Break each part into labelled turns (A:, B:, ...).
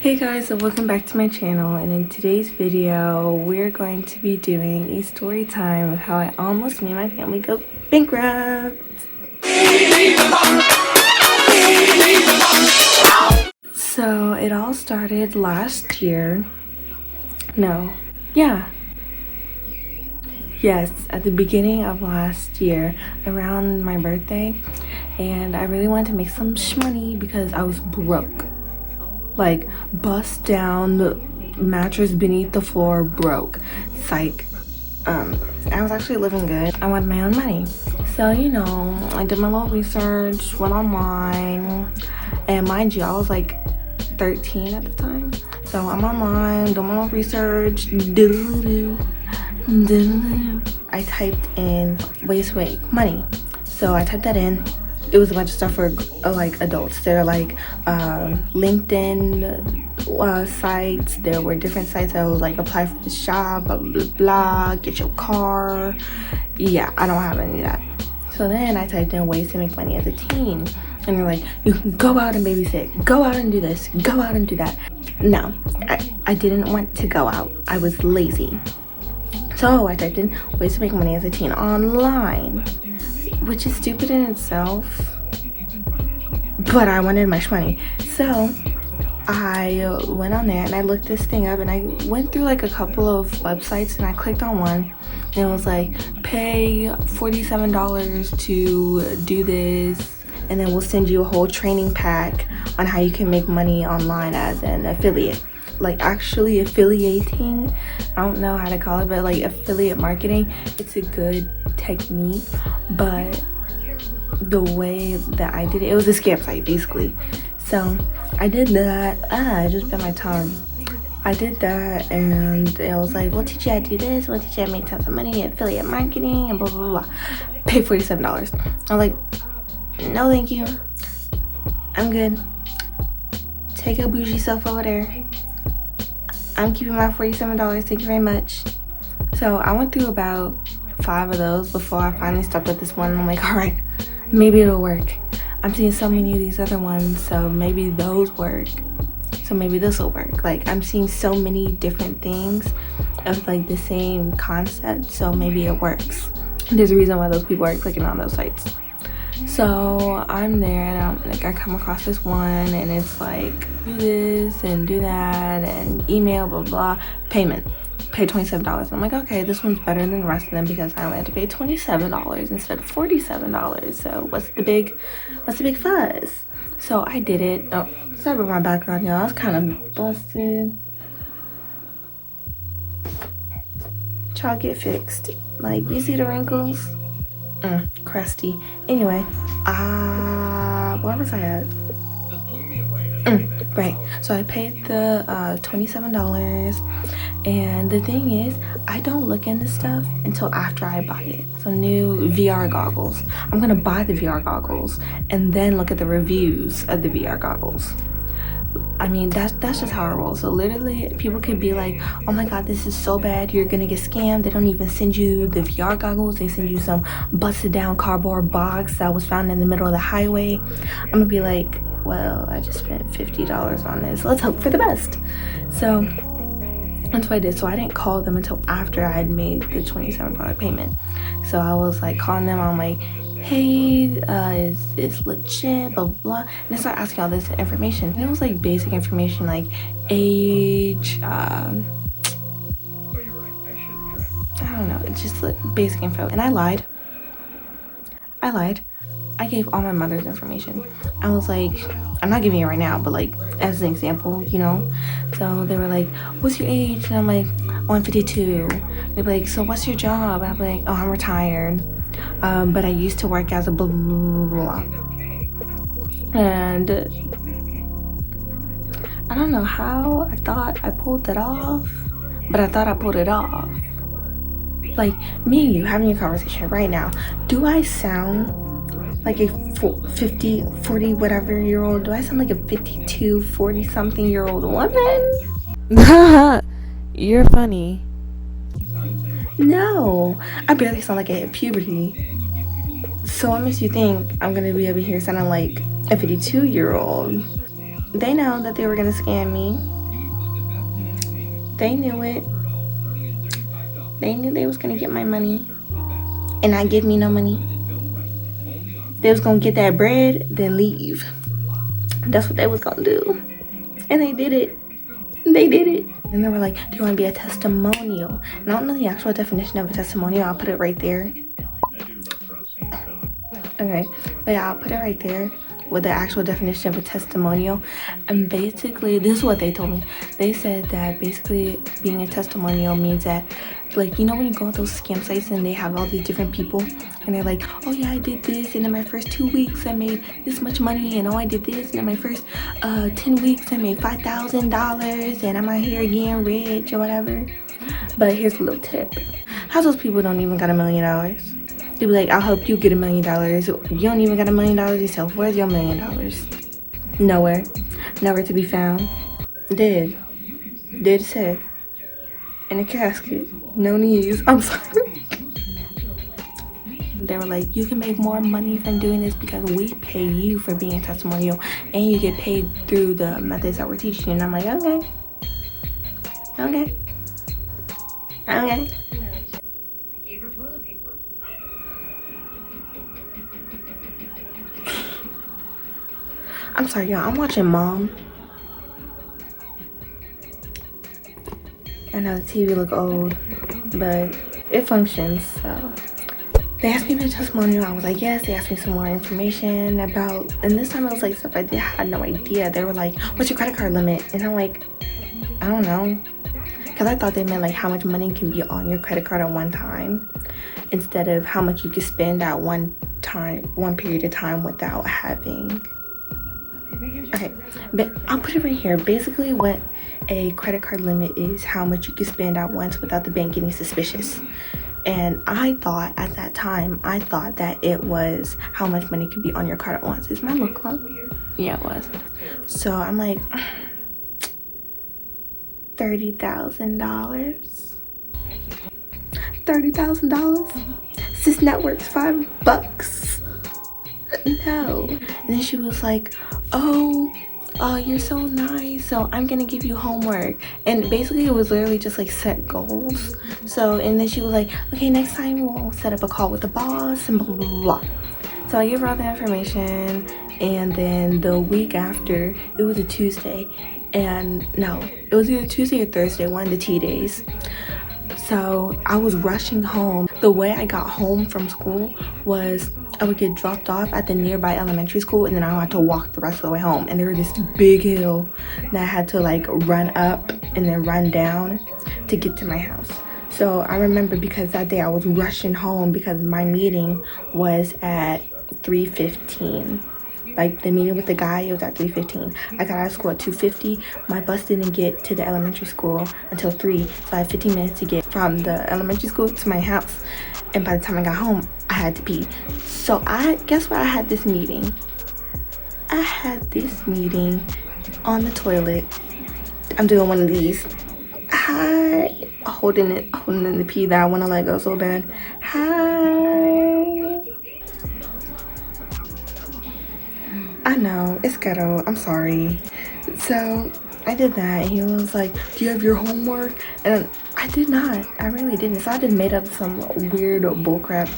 A: Hey guys, and welcome back to my channel. And in today's video we're going to be doing a story time of how I almost made my family go bankrupt. So it all started last year. Yes, at the beginning of last year, around my birthday, and I really wanted to make some money because I was broke. Like, bust down, the mattress beneath the floor, broke. Psych. I was actually living good. I wanted my own money. So, you know, I did my little research, went online, and mind you, I was like 13 at the time. So I'm online, doing my little research, I typed in ways to make money. So I typed that in. It was a bunch of stuff for like adults. There are like LinkedIn sites. There were different sites that was like apply for this job, blah blah blah, get your car. Yeah, I don't have any of that. So then I typed in ways to make money as a teen, and they're like, you can go out and babysit, go out and do this, go out and do that. No, I didn't want to go out. I was lazy. So I typed in ways to make money as a teen online, which is stupid in itself, but I wanted my money. So I went on there and I looked this thing up, and I went through like a couple of websites, and I clicked on one, and it was like, pay $47 to do this, and then we'll send you a whole training pack on how you can make money online as an affiliate. Like, actually affiliating, I don't know how to call it, but like affiliate marketing, it's a good technique, but the way that I did it, it was a scam site basically. So I did that. I just bit my tongue. I did that, and it was like, we'll teach you how to do this, we'll teach you how to make tons of money, affiliate marketing, and blah blah blah. Pay $47. I was like, no thank you, I'm good. Take your bougie self over there. I'm keeping my $47, thank you very much. So I went through about 5 of those before I finally stopped at this one, and I'm like, all right, maybe it'll work. I'm seeing so many of these other ones, so maybe those work. So maybe this will work. Like, I'm seeing so many different things of like the same concept, so maybe it works. There's a reason why those people are clicking on those sites. So I'm there, and I come across this one, and it's like, do this and do that and email blah blah, payment, pay $27. I'm like, okay, this one's better than the rest of them because I only have to pay $27 instead of $47. So what's the big fuss? So I did it. Oh, sorry about my background, y'all. I was kind of busted. Y'all get fixed. Like, you see the wrinkles? Crusty. Anyway, where was I at? Right, so I paid the $27, and the thing is, I don't look into stuff until after I buy it. So new VR goggles, I'm gonna buy the VR goggles and then look at the reviews of the VR goggles. I mean, that's just how I roll. So literally, people could be like, oh my god, this is so bad, you're gonna get scammed. They don't even send you the VR goggles, they send you some busted down cardboard box that was found in the middle of the highway. I'm gonna be like, well, I just spent $50 on this, let's hope for the best. So that's what I did. So I didn't call them until after I had made the $27 payment. So I was like calling them, I'm like, hey, is this legit, blah blah, and they start asking all this information, and it was like basic information like age, I don't know, it's just like basic info. And I lied. I gave all my mother's information. I was like, I'm not giving it right now, but like as an example, you know. So they were like, what's your age? And I'm like, oh, I'm 52. They'd be like, so what's your job? I'm like, oh, I'm retired, but I used to work as a blah blah blah. And I don't know how I thought I pulled that off, but I thought I pulled it off. Like, me and you having a conversation right now, do I sound like a 40 whatever year old? Do I sound like a 52, 40 something year old woman? You're funny. No, I barely sound like I hit puberty. So what makes you think I'm gonna be over here sounding like a 52-year-old? They know that they were gonna scam me. They knew it. They knew they was gonna get my money and not give me no money. They was gonna get that bread, then leave. That's what they was gonna do. And they did it. They did it. And they were like, do you want to be a testimonial? And I don't know the actual definition of a testimonial. I'll put it right there. Okay, but yeah, I'll put it right there with the actual definition of a testimonial. And basically, this is what they told me. They said that basically being a testimonial means that, like, you know when you go on those scam sites and they have all these different people and they're like, oh yeah, I did this, and in my first 2 weeks I made this much money, and oh I did this, and in my first 10 weeks I made $5,000, and I'm out here getting rich or whatever. But here's a little tip. How those people don't even got $1 million? They be like, I'll help you get $1 million. You don't even got $1 million yourself. Where's your $1 million? Nowhere. Nowhere to be found. Dead. Dead sick. In a casket. No knees. I'm sorry. They were like, you can make more money from doing this because we pay you for being a testimonial, and you get paid through the methods that we're teaching you. And I'm like, okay. Okay. Okay. I'm sorry, y'all. I'm watching Mom. I know the TV look old, but it functions, so. They asked me for a testimonial. I was like, yes. They asked me some more information about, and this time it was like stuff I had no idea. They were like, what's your credit card limit? And I'm like, I don't know. Because I thought they meant like how much money can be on your credit card at one time, instead of how much you could spend at one period of time without having. Okay, but I'll put it right here. Basically what a credit card limit is how much you can spend at once without the bank getting suspicious. And I thought at that time, I thought that it was how much money could be on your card at once. Is my look club? Yeah, it was. So I'm like, $30,000. $30,000? Sis network's $5. No. And then she was like, oh, you're so nice, so I'm gonna give you homework. And basically it was literally just like set goals. So, and then she was like, okay, next time we'll set up a call with the boss and blah blah blah blah. So I gave her all the information, and then the week after, it was a Tuesday, and no, it was either Tuesday or Thursday, one of the T days. So I was rushing home. The way I got home from school was I would get dropped off at the nearby elementary school, and then I had to walk the rest of the way home. And there was this big hill that I had to like run up and then run down to get to my house. So I remember because that day I was rushing home because my meeting was at 3:15. Like the meeting with the guy, it was at 3:15. I got out of school at 2:50. My bus didn't get to the elementary school until 3, so I had 15 minutes to get from the elementary school to my house. And by the time I got home, I had to pee. So guess what? I had this meeting. I had this meeting on the toilet. I'm doing one of these. Hi, holding in the pee that I want to let go so bad. Hi. I know, it's ghetto. I'm sorry. So I did that, and he was like, do you have your homework? And I did not. I really didn't. So I just made up some weird bullcrap.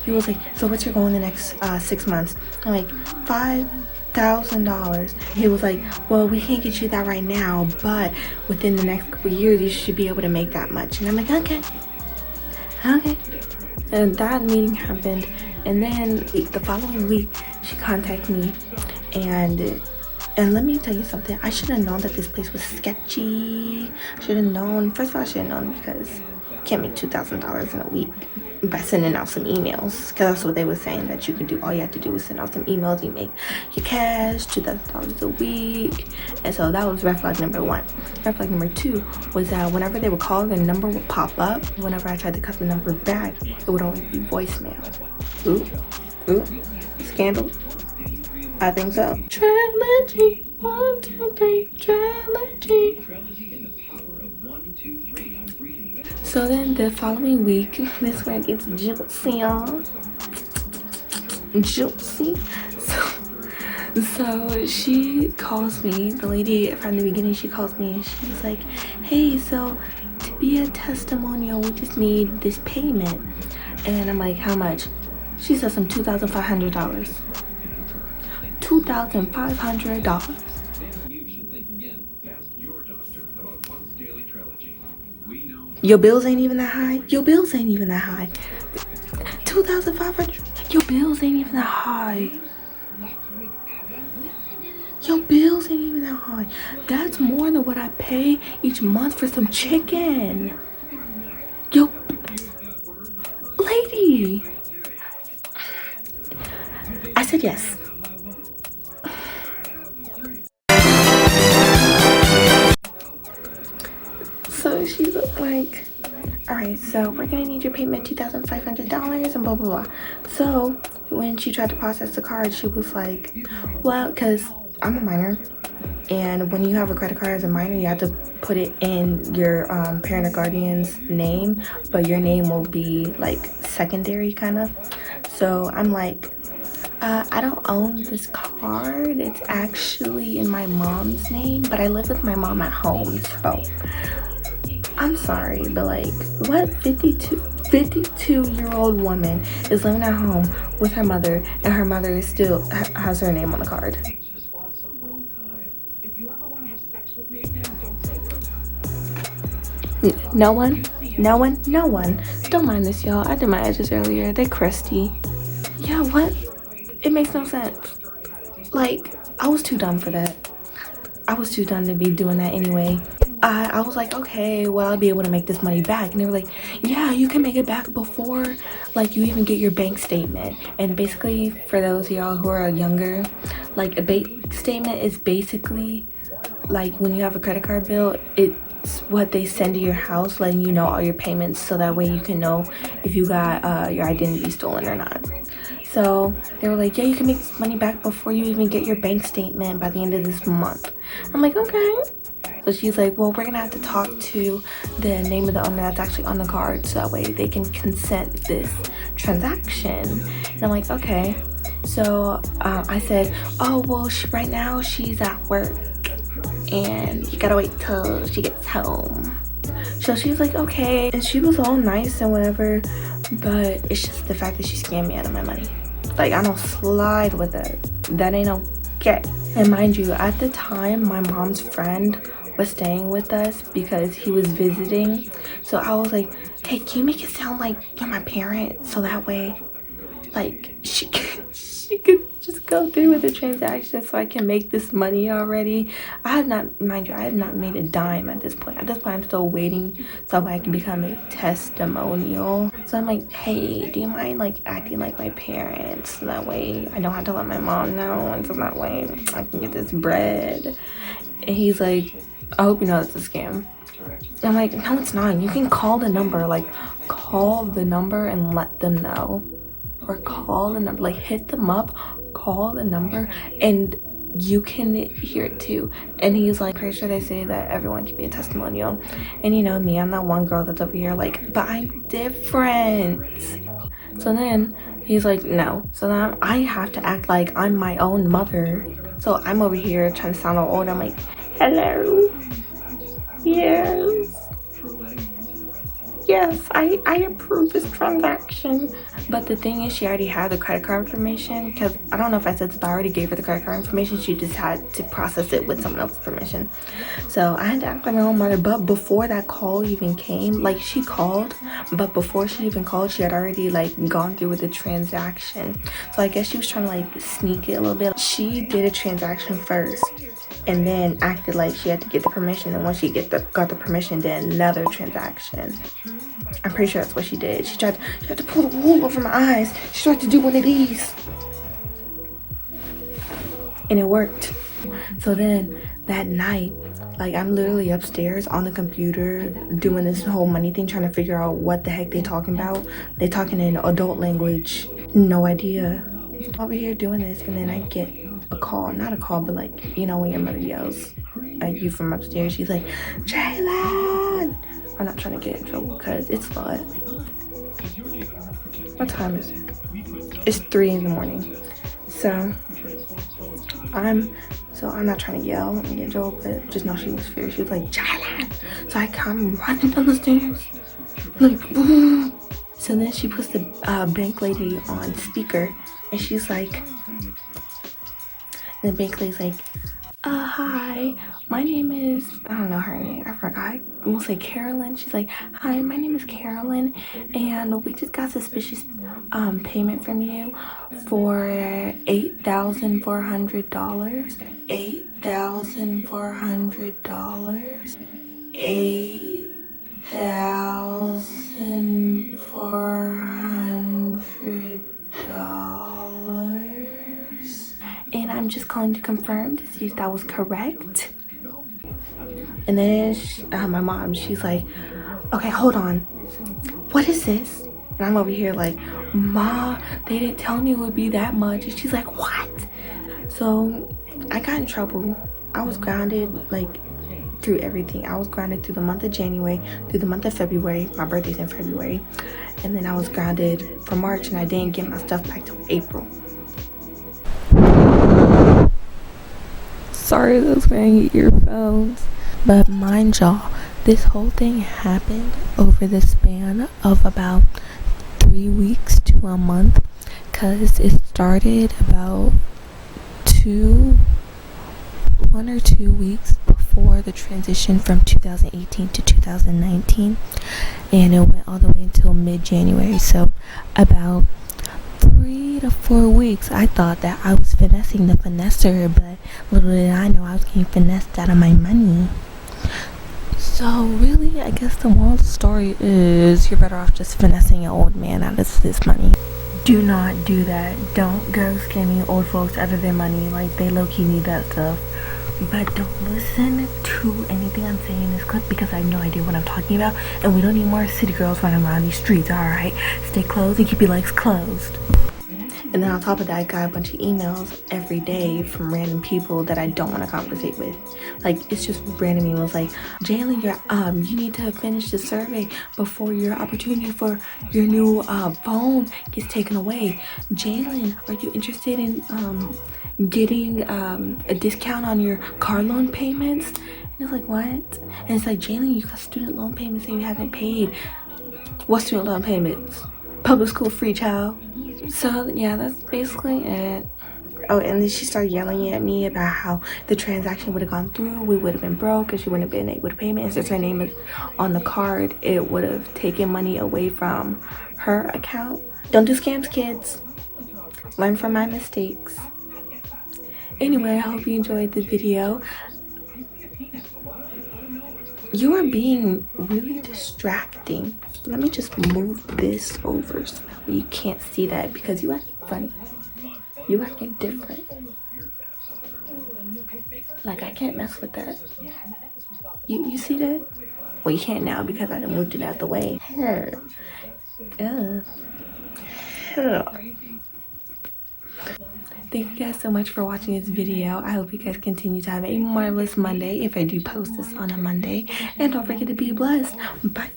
A: He was like, so what's your goal in the next 6 months? I'm like, $5,000. He was like, well, we can't get you that right now, but within the next couple of years, you should be able to make that much. And I'm like, okay. And that meeting happened, and then the following week, she contacted me, and let me tell you something. I should have known that this place was sketchy. Should have known. First of all, I should have known because you can't make $2,000 in a week by sending out some emails. Because that's what they were saying that you could do. All you have to do is send out some emails. You make your cash, $2,000 a week. And so that was red flag number 1. Red flag number 2 was that whenever they would call, the number would pop up. Whenever I tried to cut the number back, it would always be voicemail. Ooh. Scandal. I think so. Trilogy, 1, 2, 3, trilogy. So then the following week, this is where it gets juicy, y'all. Juicy. So she calls me, the lady from the beginning, she calls me and she's like, hey, so to be a testimonial, we just need this payment. And I'm like, how much? She says some $2,500. $2,500. Your bills ain't even that high. Your bills ain't even that high. 2,500. Your bills ain't even that high. Your bills ain't even that high. That's more than what I pay each month for some chicken. Yo, lady. I said yes. So she looked like, all right, so we're gonna need your payment $2,500 and blah blah blah. So when she tried to process the card, she was like, well, because I'm a minor, and when you have a credit card as a minor, you have to put it in your parent or guardian's name, but your name will be like secondary kind of. So I'm like, I don't own this card. It's actually in my mom's name, but I live with my mom at home, so I'm sorry, but like, what 52-year-old woman is living at home with her mother, and her mother is still has her name on the card? No one. Don't mind this, y'all. I did my edges earlier. They're crusty. Yeah, what? It makes no sense. Like, I was too dumb for that. I was too dumb to be doing that anyway. I was like, okay, well, I'll be able to make this money back. And they were like, yeah, you can make it back before like you even get your bank statement. And basically, for those of y'all who are younger, like a bank statement is basically like when you have a credit card bill, it's what they send to your house, letting you know all your payments, so that way you can know if you got your identity stolen or not. So they were like, yeah, you can make this money back before you even get your bank statement by the end of this month. I'm like, okay. So she's like, well, we're gonna have to talk to the name of the owner that's actually on the card, so that way they can consent this transaction. And I'm like, okay. So I said, oh, well, right now she's at work and you gotta wait till she gets home. So she was like, okay. And she was all nice and whatever, but it's just the fact that she scammed me out of my money. Like, I don't slide with it. That ain't okay. And mind you, at the time, my mom's friend was staying with us because he was visiting. So I was like, hey, can you make it sound like you're my parent, so that way like she could just go through with the transaction so I can make this money already. I have not, mind you, I have not made a dime at this point. At this point, I'm still waiting so I can become a testimonial. So I'm like, hey, do you mind like acting like my parents, so that way I don't have to let my mom know, and so that way I can get this bread. And he's like, I hope you know it's a scam. I'm like, no, it's not. You can call the number, like call the number and let them know. Or call the number, like hit them up, call the number, and you can hear it too. And he's like, pretty sure they say that everyone can be a testimonial. And you know me, I'm that one girl that's over here like, but I'm different. So then he's like, no. So then I have to act like I'm my own mother. So I'm over here trying to sound all old. I'm like, hello, yes, yes, I approve this transaction. But the thing is, she already had the credit card information, because I don't know if I said this, but I already gave her the credit card information. She just had to process it with someone else's permission. So I had to act like my own mother. But before that call even came, like, she called, but before she even called, she had already like gone through with the transaction. So I guess she was trying to like sneak it a little bit. She did a transaction first and then acted like she had to get the permission, and once she got the permission, did another transaction. I'm pretty sure that's what she did. She tried to pull the wool over my eyes. She tried to do one of these, and it worked. So then that night, like, I'm literally upstairs on the computer doing this whole money thing, trying to figure out what the heck they talking about. They talking in adult language, no idea. Over here doing this, and then I get a call, not a call, but like, you know, when your mother yells at you from upstairs, she's like, Jalen. I'm not trying to get in trouble because it's what time is it? It's 3 in the morning. So So I'm not trying to yell and get Joel, but just know she was fierce. She was like, Jalen. So I come running down the stairs, like, ooh. So then she puts the bank lady on speaker, and she's like, and the bank lady's like, hi, my name is, I don't know her name, I forgot. We'll say Carolyn. She's like, hi, my name is Carolyn, and we just got suspicious payment from you for $8,400. $8,400. $8,400. And I'm just calling to confirm to see if that was correct. And then my mom, she's like, okay, hold on, what is this? And I'm over here like, Ma, they didn't tell me it would be that much. And she's like, what? So I got in trouble. I was grounded like through everything. I was grounded through the month of January, through the month of February. My birthday's in February. And then I was grounded for March, and I didn't get my stuff back till April. Sorry, those were in your earphones. But mind y'all, this whole thing happened over the span of about 3 weeks to a month, because it started about 1 or 2 weeks before the transition from 2018 to 2019, and it went all the way until mid-January. So about 3 to 4 weeks, I thought that I was finessing the finesser, but little did I know I was getting finessed out of my money. So really, I guess the moral of the story is you're better off just finessing an old man out of this money. Do not do that. Don't go scamming old folks out of their money. Like, they low-key need that stuff. But don't listen to anything I'm saying in this clip, because I have no idea what I'm talking about, and we don't need more city girls running around these streets. Alright, stay closed and keep your legs closed. And then on top of that, I got a bunch of emails every day from random people that I don't want to conversate with. Like, it's just random emails like, Jalen, you need to finish the survey before your opportunity for your new phone gets taken away. Jalen, are you interested in getting a discount on your car loan payments? And it's like, what? And it's like, Jalen, you got student loan payments that you haven't paid. What student loan payments? Public school free, child. So yeah, that's basically it. Oh, and then she started yelling at me about how the transaction would have gone through, we would have been broke, because she wouldn't have been able to pay me. And since her name is on the card, it would have taken money away from her account. Don't do scams, kids. Learn from my mistakes. Anyway, I hope you enjoyed the video. You are being really distracting. Let me just move this over so that way you can't see that, because you acting funny. You acting different. Like, I can't mess with that. You see that? Well, you can't now because I done moved it out the way. Thank you guys so much for watching this video. I hope you guys continue to have a marvelous Monday if I do post this on a Monday. And don't forget to be blessed. Bye.